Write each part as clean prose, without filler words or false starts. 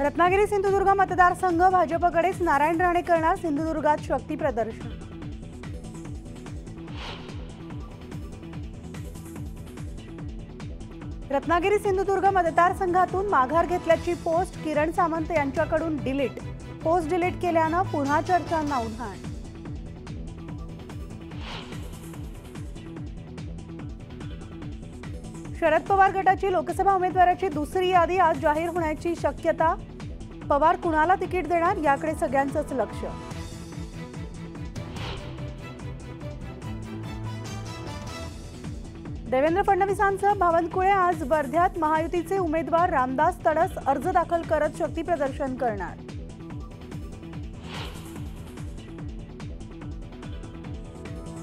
रत्नागिरी सिंधुदुर्ग मतदारसंघ भाजपकडेच, नारायण राणे करणार सिंधुदुर्गात शक्ती प्रदर्शन। रत्नागिरी सिंधुदुर्ग मतदारसंघातून माघार घेतल्याची पोस्ट किरण सामंत यांच्याकडून डिलीट। पोस्ट डिलीट केल्यानं पुन्हा चर्चांना उधाण। शरद पवार गटाची लोकसभा उमेदवाराची दुसरी यादी आज जाहीर होण्याची शक्यता। पवार कुणाला तिकीट देणार याकडे सगळ्यांचंच लक्ष। देवेंद्र फडणवीसांसह बावनकुळे आज वर्ध्यात महायुतीचे उमेदवार रामदास तडस अर्ज दाखल करत शक्ती प्रदर्शन करणार।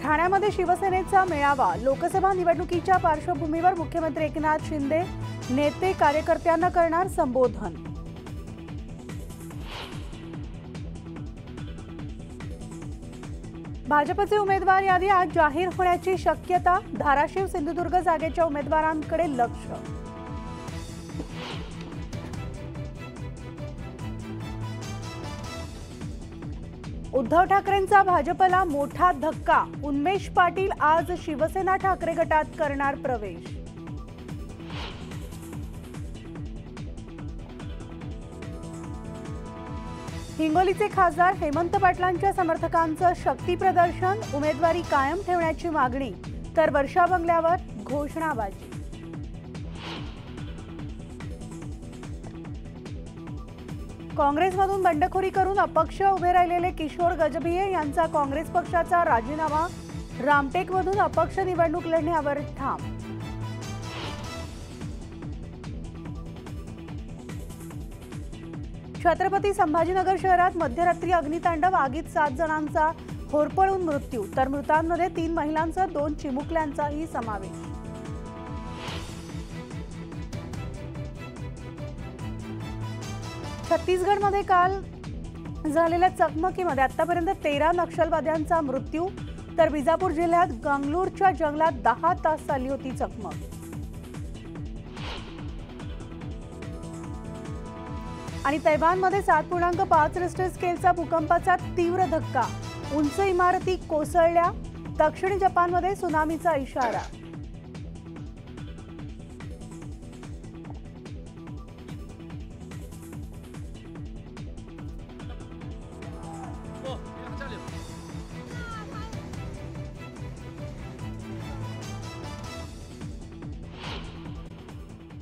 ठाण्यामध्ये शिवसेनेचा मेळावा। लोकसभा निवडणुकीच्या पार्श्वभूमीवर मुख्यमंत्री एकनाथ शिंदे नेते कार्यकर्त्यांना करणार संबोधन। भाजपचे उमेदवार यादी आज जाहीर होण्याची शक्यता। धाराशिव सिंधुदुर्ग जागेच्या उमेदवारांकडे लक्ष। उद्धव ठाकरेंचा भाजपला मोठा धक्का। उन्मेष पाटील आज शिवसेना ठाकरे गटात करणार प्रवेश। हिंगोलीचे खासदार हेमंत पाटलांच्या समर्थकांचं शक्ती प्रदर्शन। उमेदवारी कायम ठेवण्याची मागणी, तर वर्षा बंगल्यावर घोषणाबाजी। काँग्रेसमधून बंडखोरी करून अपक्ष उभे राहिलेले किशोर गजभिये यांचा काँग्रेस पक्षाचा राजीनामा। रामटेकमधून अपक्ष निवडणूक लढण्यावर ठाम। छत्रपती संभाजीनगर शहरात मध्यरात्री अग्नितांडव। आगीत 7 जणांचा होरपळून मृत्यू, तर मृतांमध्ये 3 महिलांचा 2 चिमुकल्यांचाही समावेश। छत्तीसगडमध्ये काल झालेल्या चकमकीमध्ये आतापर्यंत 13 नक्षलवाद्यांचा मृत्यू, तर बिजापूर जिल्ह्यात गंगलूरच्या जंगलात 10 तास चालली होती चकमक। आणि तैवानमध्ये 7.5 रिश्टर स्केलचा भूकंपाचा तीव्र धक्का। उंच इमारती कोसळल्या। दक्षिण जपानमध्ये सुनामीचा इशारा।